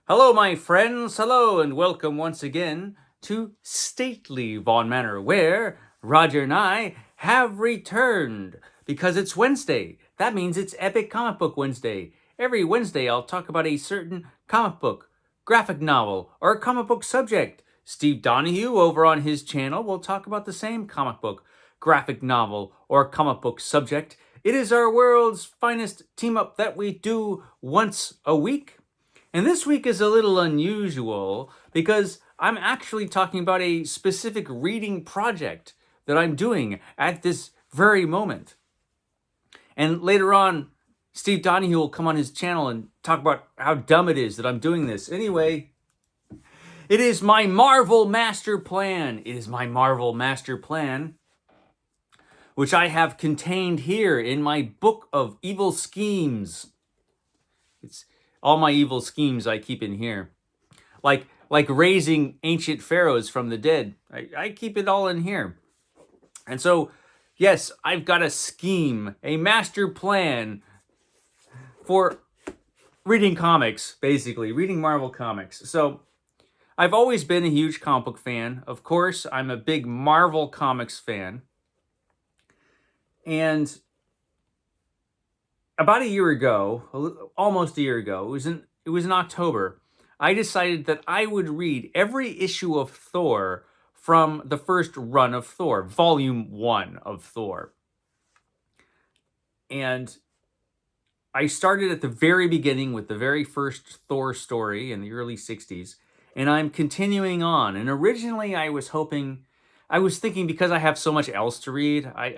Hello, my friends. Hello, and welcome once again to Stately Von Manor, where Roger and I have returned because it's Wednesday. That means it's Epic Comic Book Wednesday. Every Wednesday, I'll talk about a certain comic book, graphic novel, or a comic book subject. Steve Donoghue over on his channel will talk about the same comic book, graphic novel, or comic book subject. It is our world's finest team up that we do once a week. And this week is a little unusual because I'm actually talking about a specific reading project that I'm doing at this very moment. And later on, Steve Donoghue will come on his channel and talk about how dumb it is that I'm doing this. Anyway, it is my Marvel master plan. It is my Marvel master plan, which I have contained here in my book of evil schemes. It's all my evil schemes I keep in here. Like raising ancient pharaohs from the dead. I keep it all in here. And so, yes, I've got a scheme, a master plan for reading comics, basically, reading Marvel comics. So, I've always been a huge comic book fan. Of course, I'm a big Marvel Comics fan. And about a year ago, almost a year ago, it was in October, I decided that I would read every issue of Thor from the first run of Thor, volume 1 of Thor. And I started at the very beginning with the very first Thor story in the early 60s, and I'm continuing on. And originally I was thinking because I have so much else to read, I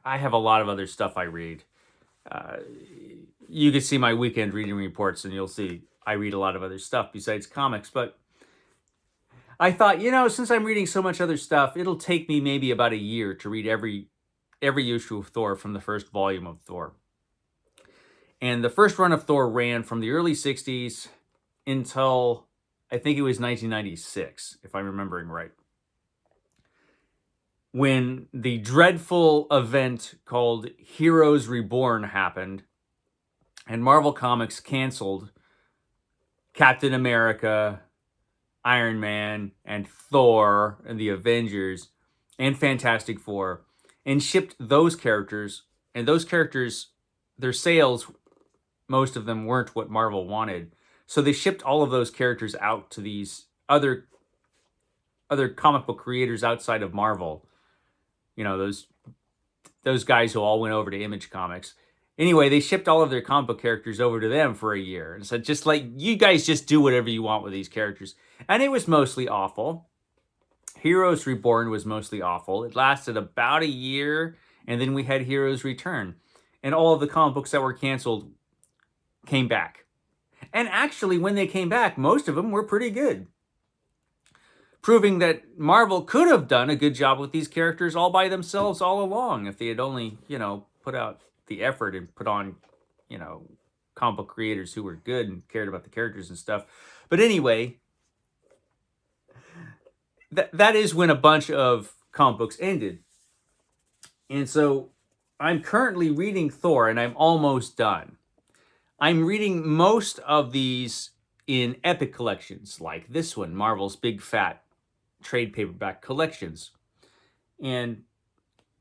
have a lot of other stuff I read. You can see my weekend reading reports and you'll see I read a lot of other stuff besides comics. But I thought, since I'm reading so much other stuff, it'll take me maybe about a year to read every issue of Thor from the first volume of Thor. And the first run of Thor ran from the early 60s until I think it was 1996, if I'm remembering right, when the dreadful event called Heroes Reborn happened, and Marvel Comics canceled Captain America, Iron Man, and Thor, and the Avengers, and Fantastic Four, and shipped those characters, and those characters, their sales, most of them weren't what Marvel wanted. So they shipped all of those characters out to these other comic book creators outside of Marvel. Those guys who all went over to Image Comics. Anyway, they shipped all of their comic book characters over to them for a year and said, just like, you guys just do whatever you want with these characters. And it was mostly awful. Heroes Reborn was mostly awful. It lasted about a year, and then we had Heroes Return. And all of the comic books that were canceled came back. And actually, when they came back, most of them were pretty good, proving that Marvel could have done a good job with these characters all by themselves all along if they had only, put out the effort and put on, comic book creators who were good and cared about the characters and stuff. But anyway, that is when a bunch of comic books ended. And so I'm currently reading Thor, and I'm almost done. I'm reading most of these in epic collections, like this one, Marvel's Big Fat Trade Paperback Collections. And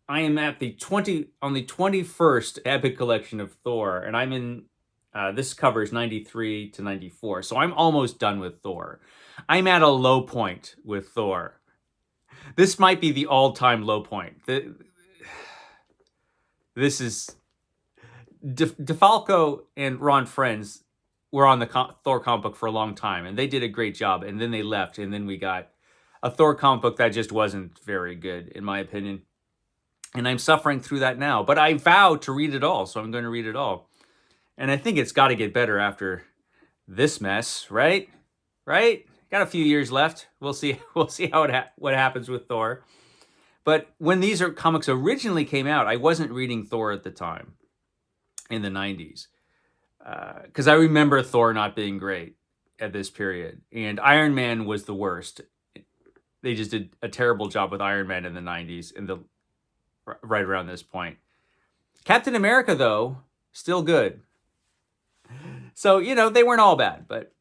I am at the 21st epic collection of Thor, and I'm in, this covers 93 to 94, so I'm almost done with Thor. I'm at a low point with Thor. This might be the all-time low point. This is... DeFalco and Ron Frenz were on the Thor comic book for a long time, and they did a great job, and then they left, and then we got a Thor comic book that just wasn't very good, in my opinion. And I'm suffering through that now, but I vowed to read it all, so I'm going to read it all. And I think it's got to get better after this mess, right? Right? Got a few years left. We'll see. We'll see what happens with Thor. But when these comics originally came out, I wasn't reading Thor at the time in the 90s, because I remember Thor not being great at this period, and Iron Man was the worst. They just did a terrible job with Iron Man in the 90s, right around this point. Captain America, though, still good. So, they weren't all bad, but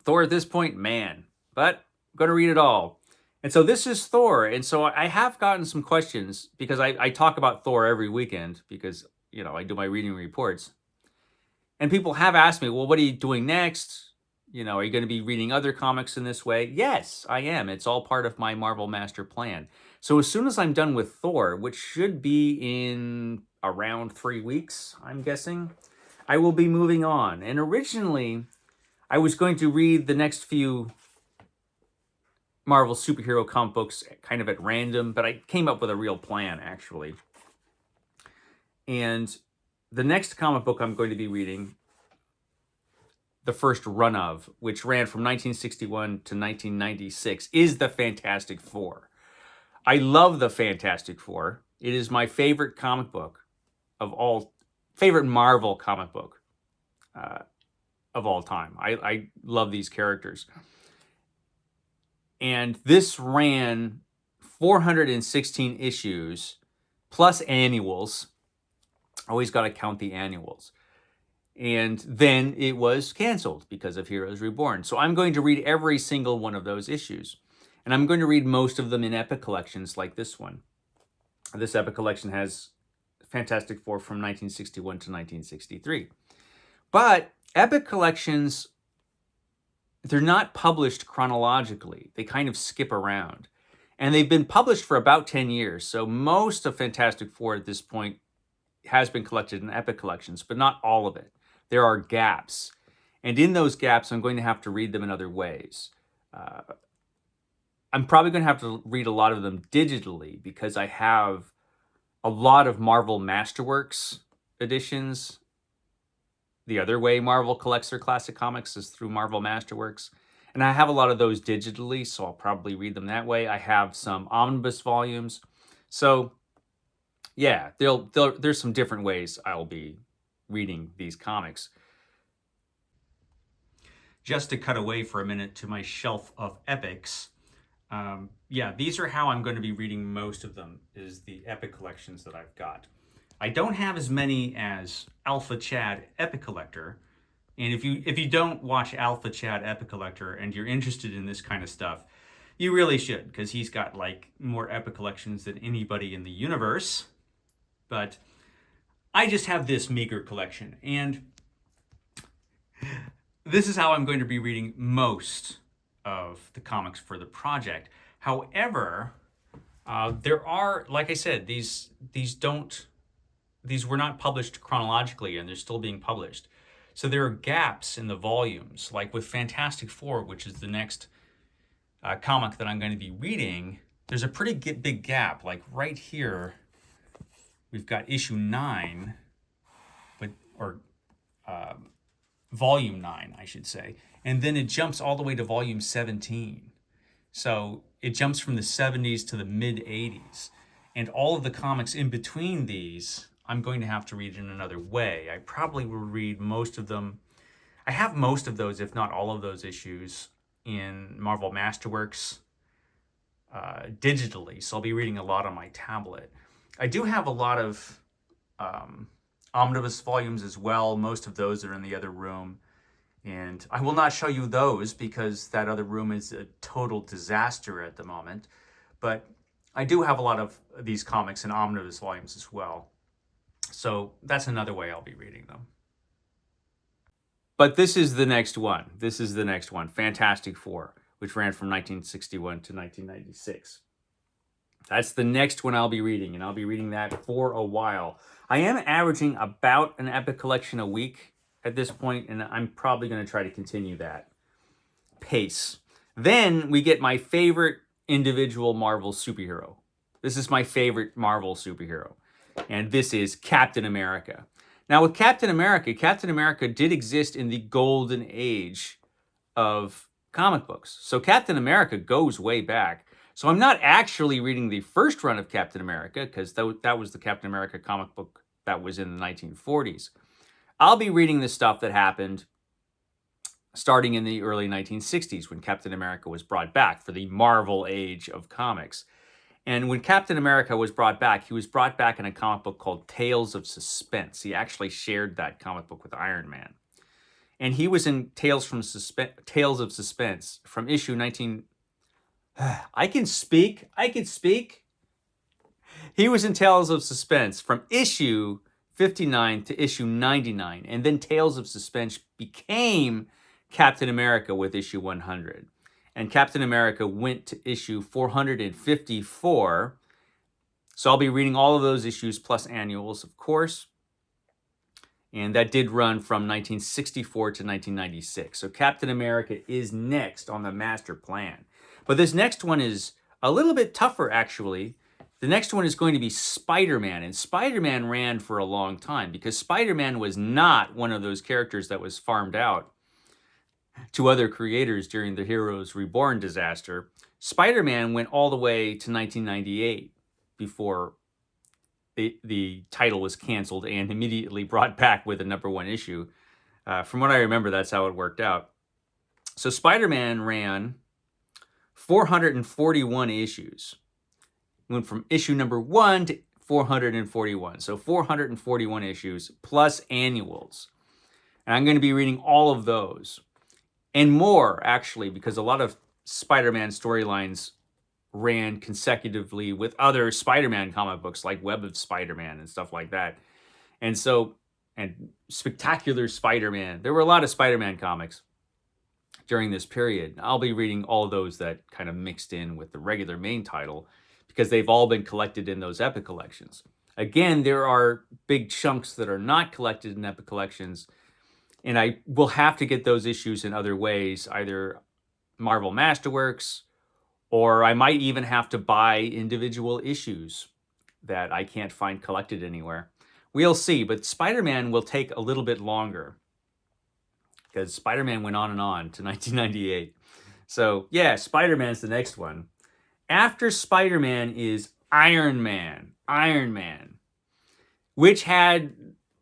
Thor at this point, man. But I'm going to read it all. And so this is Thor. And so I have gotten some questions because I talk about Thor every weekend because, I do my reading reports. And people have asked me, well, what are you doing next? Are you going to be reading other comics in this way? Yes, I am. It's all part of my Marvel Master Plan. So as soon as I'm done with Thor, which should be in around 3 weeks, I'm guessing, I will be moving on. And originally, I was going to read the next few Marvel superhero comic books kind of at random, but I came up with a real plan, actually. And the next comic book I'm going to be reading, the first run of, which ran from 1961 to 1996, is the Fantastic Four. I love the Fantastic Four. It is my favorite comic book favorite Marvel comic book of all time. I love these characters. And this ran 416 issues plus annuals. Always got to count the annuals. And then it was canceled because of Heroes Reborn. So I'm going to read every single one of those issues. And I'm going to read most of them in epic collections like this one. This epic collection has Fantastic Four from 1961 to 1963. But epic collections, they're not published chronologically. They kind of skip around. And they've been published for about 10 years. So most of Fantastic Four at this point has been collected in epic collections, but not all of it. There are gaps. And in those gaps, I'm going to have to read them in other ways. I'm probably going to have to read a lot of them digitally because I have a lot of Marvel Masterworks editions. The other way Marvel collects their classic comics is through Marvel Masterworks. And I have a lot of those digitally, so I'll probably read them that way. I have some omnibus volumes. So, yeah, there's some different ways I'll be reading these comics. Just to cut away for a minute to my shelf of epics, these are how I'm going to be reading most of them, is the epic collections that I've got. I don't have as many as AlphachadEpicCollector, and if you don't watch AlphachadEpicCollector and you're interested in this kind of stuff, you really should, because he's got like more epic collections than anybody in the universe. But I just have this meager collection, and this is how I'm going to be reading most of the comics for the project. However, there are, like I said, these were not published chronologically, and they're still being published. So there are gaps in the volumes, like with Fantastic Four, which is the next comic that I'm going to be reading. There's a pretty big gap, like right here. We've got issue 9, volume 9, I should say. And then it jumps all the way to volume 17. So it jumps from the 70s to the mid-80s. And all of the comics in between these, I'm going to have to read in another way. I probably will read most of them. I have most of those, if not all of those issues, in Marvel Masterworks digitally. So I'll be reading a lot on my tablet. I do have a lot of omnibus volumes as well. Most of those are in the other room. And I will not show you those because that other room is a total disaster at the moment. But I do have a lot of these comics in omnibus volumes as well. So that's another way I'll be reading them. But this is the next one. Fantastic Four, which ran from 1961 to 1996. That's the next one I'll be reading, and I'll be reading that for a while. I am averaging about an epic collection a week at this point, and I'm probably going to try to continue that pace. Then we get my favorite individual Marvel superhero. This is my favorite Marvel superhero, and this is Captain America. Now with Captain America did exist in the golden age of comic books. So Captain America goes way back. So I'm not actually reading the first run of Captain America, because that was the Captain America comic book that was in the 1940s. I'll be reading the stuff that happened starting in the early 1960s when Captain America was brought back for the Marvel age of comics. And when Captain America was brought back, he was brought back in a comic book called Tales of Suspense. He actually shared that comic book with Iron Man. And he was in Tales of Suspense from issue 19. I can speak. He was in Tales of Suspense from issue 59 to issue 99. And then Tales of Suspense became Captain America with issue 100. And Captain America went to issue 454. So I'll be reading all of those issues plus annuals, of course. And that did run from 1964 to 1996. So Captain America is next on the master plan. But this next one is a little bit tougher, actually. The next one is going to be Spider-Man. And Spider-Man ran for a long time because Spider-Man was not one of those characters that was farmed out to other creators during the Heroes Reborn disaster. Spider-Man went all the way to 1998 before the title was canceled and immediately brought back with a #1 issue. From what I remember, that's how it worked out. So Spider-Man ran 441 issues. Went from issue #1 to 441. So 441 issues plus annuals. And I'm going to be reading all of those. And more, actually, because a lot of Spider-Man storylines ran consecutively with other Spider-Man comic books like Web of Spider-Man and stuff like that. And Spectacular Spider-Man. There were a lot of Spider-Man comics during this period. I'll be reading all those that kind of mixed in with the regular main title because they've all been collected in those Epic collections. Again, there are big chunks that are not collected in Epic collections, and I will have to get those issues in other ways, either Marvel Masterworks, or I might even have to buy individual issues that I can't find collected anywhere. We'll see, but Spider-Man will take a little bit longer because Spider-Man went on and on to 1998. So yeah, Spider-Man's the next one. After Spider-Man is Iron Man, which had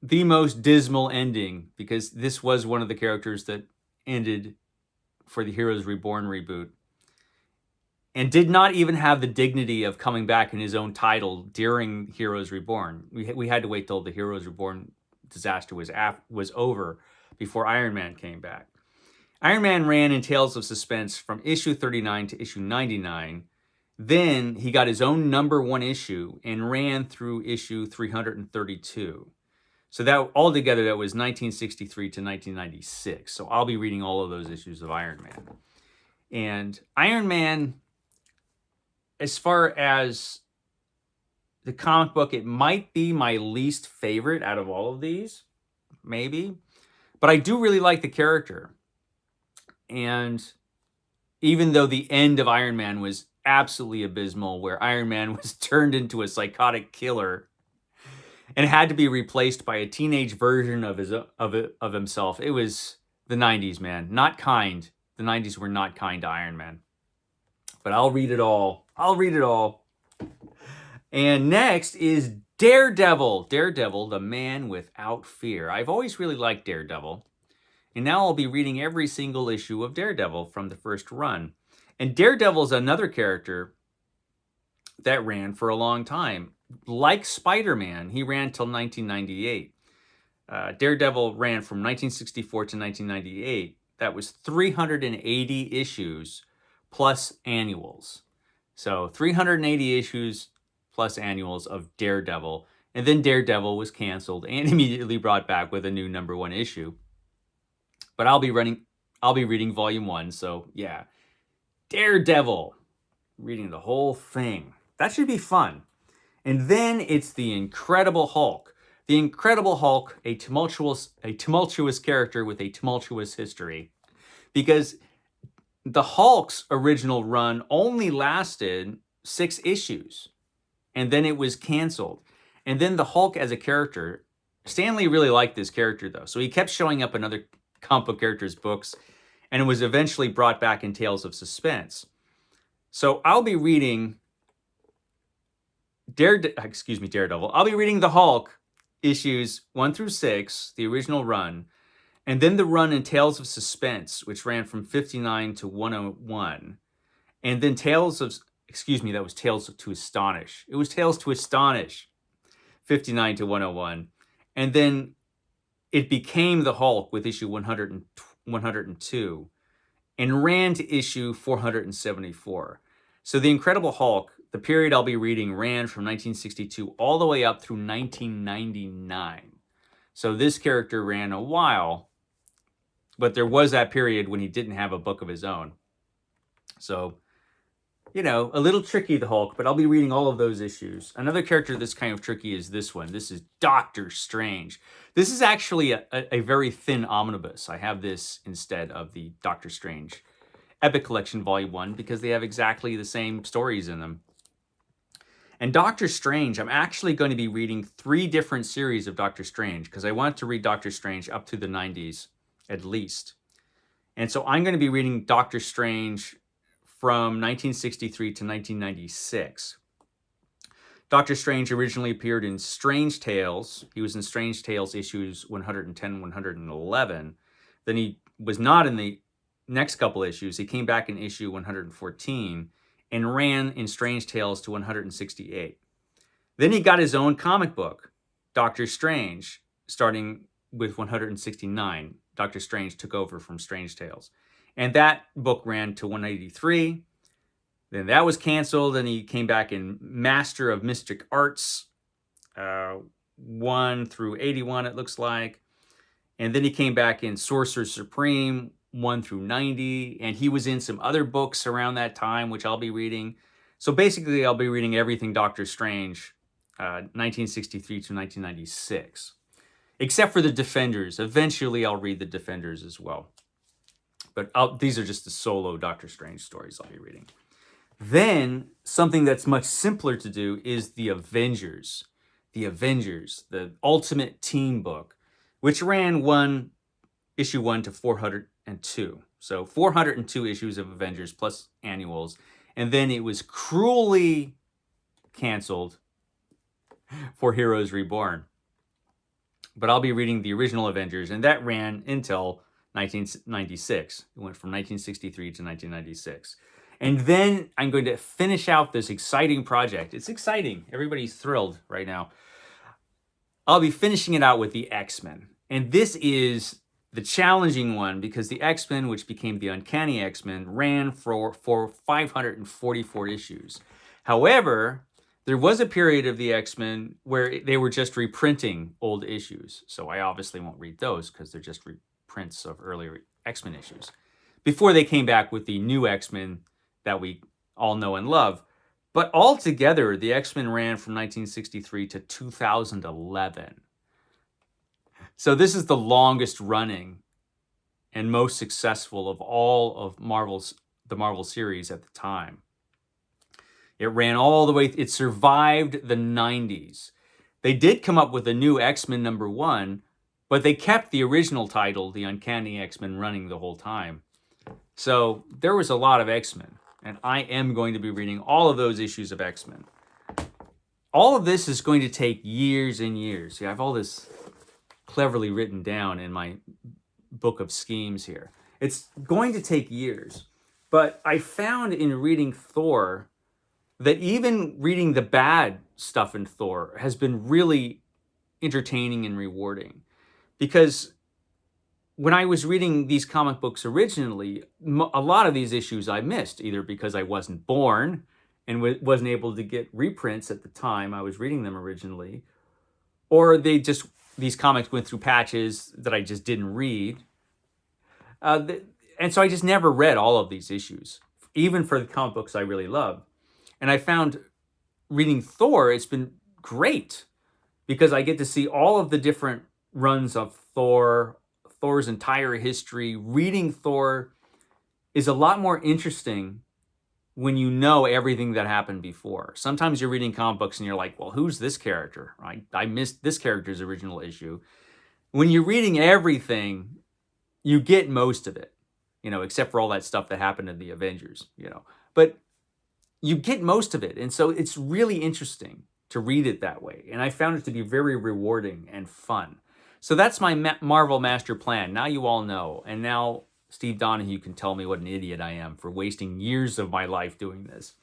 the most dismal ending because this was one of the characters that ended for the Heroes Reborn reboot and did not even have the dignity of coming back in his own title during Heroes Reborn. We had to wait till the Heroes Reborn disaster was over before Iron Man came back. Iron Man ran in Tales of Suspense from issue 39 to issue 99. Then he got his own #1 issue and ran through issue 332. So that altogether, that was 1963 to 1996. So I'll be reading all of those issues of Iron Man. And Iron Man, as far as the comic book, it might be my least favorite out of all of these, maybe. But I do really like the character. And even though the end of Iron Man was absolutely abysmal, where Iron Man was turned into a psychotic killer and had to be replaced by a teenage version of himself, it was the 90s, man. Not kind. The 90s were not kind to Iron Man. But I'll read it all. And next is Daredevil. Daredevil, the man without fear. I've always really liked Daredevil. And now I'll be reading every single issue of Daredevil from the first run. And Daredevil is another character that ran for a long time. Like Spider-Man, he ran till 1998. Daredevil ran from 1964 to 1998. That was 380 issues plus annuals. So 380 issues plus annuals of Daredevil. And then Daredevil was canceled and immediately brought back with a new #1 issue. But I'll be reading volume 1, so yeah. Daredevil, reading the whole thing. That should be fun. And then it's the Incredible Hulk. The Incredible Hulk, a tumultuous character with a tumultuous history. Because the Hulk's original run only lasted 6 issues. And then it was canceled. And then the Hulk as a character, Stan Lee really liked this character though. So he kept showing up in other comic book characters' books. And it was eventually brought back in Tales of Suspense. So I'll be reading Daredevil. I'll be reading the Hulk issues 1 through 6, the original run, and then the run in Tales of Suspense, which ran from 59 to 101. And then Tales to Astonish. It was Tales to Astonish, 59 to 101. And then it became the Hulk with issue 102 and ran to issue 474. So the Incredible Hulk, the period I'll be reading, ran from 1962 all the way up through 1999. So this character ran a while, but there was that period when he didn't have a book of his own. So, you know, a little tricky, the Hulk, but I'll be reading all of those issues. Another character that's kind of tricky is this one. This is Doctor Strange. This is actually a very thin omnibus. I have this instead of the Doctor Strange Epic Collection Volume 1 because they have exactly the same stories in them. And Doctor Strange, I'm actually going to be reading 3 different series of Doctor Strange because I want to read Doctor Strange up to the 90s at least. And so I'm going to be reading Doctor Strange from 1963 to 1996. Doctor Strange originally appeared in Strange Tales. He was in Strange Tales issues 110, 111. Then he was not in the next couple issues. He came back in issue 114 and ran in Strange Tales to 168. Then he got his own comic book, Doctor Strange, starting with 169. Doctor Strange took over from Strange Tales. And that book ran to 183. Then that was canceled, and he came back in Master of Mystic Arts, 1 through 81, it looks like. And then he came back in Sorcerer Supreme, 1 through 90. And he was in some other books around that time, which I'll be reading. So basically, I'll be reading everything Doctor Strange, 1963 to 1996. Except for the Defenders. Eventually, I'll read the Defenders as well. But these are just the solo Doctor Strange stories I'll be reading. Then, something that's much simpler to do is the Avengers. The Avengers, the Ultimate Team book, which ran issue 1 to 402. So 402 issues of Avengers plus annuals. And then it was cruelly canceled for Heroes Reborn. But I'll be reading the original Avengers, and that ran until 1996. It went from 1963 to 1996. And then I'm going to finish out this exciting project. It's exciting. Everybody's thrilled right now. I'll be finishing it out with the X-Men. And this is the challenging one because the X-Men, which became the Uncanny X-Men, ran for 544 issues. However, there was a period of the X-Men where they were just reprinting old issues. So I obviously won't read those because they're just reprints of earlier X-Men issues. Before they came back with the new X-Men that we all know and love. But altogether, the X-Men ran from 1963 to 2011. So this is the longest running and most successful of all of the Marvel series at the time. It ran all the way, it survived the 90s. They did come up with a new X-Men #1, but they kept the original title, the Uncanny X-Men, running the whole time. So there was a lot of X-Men, and I am going to be reading all of those issues of X-Men. All of this is going to take years and years. See, I have all this cleverly written down in my book of schemes here. It's going to take years, but I found in reading Thor that even reading the bad stuff in Thor has been really entertaining and rewarding. Because when I was reading these comic books originally, a lot of these issues I missed, either because I wasn't born and wasn't able to get reprints at the time I was reading them originally, or these comics went through patches that I just didn't read. And so I just never read all of these issues, even for the comic books I really love. And I found reading Thor, it's been great because I get to see all of the different runs of Thor's entire history. Reading Thor is a lot more interesting when you know everything that happened before. Sometimes you're reading comic books and you're like, well, who's this character? I missed this character's original issue. When you're reading everything, you get most of it, except for all that stuff that happened in the Avengers, But you get most of it. And so it's really interesting to read it that way. And I found it to be very rewarding and fun. So that's my Marvel master plan. Now you all know. And now Steve Donoghue can tell me what an idiot I am for wasting years of my life doing this.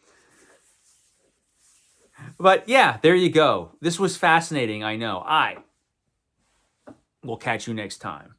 But yeah, there you go. This was fascinating, I know. We'll catch you next time.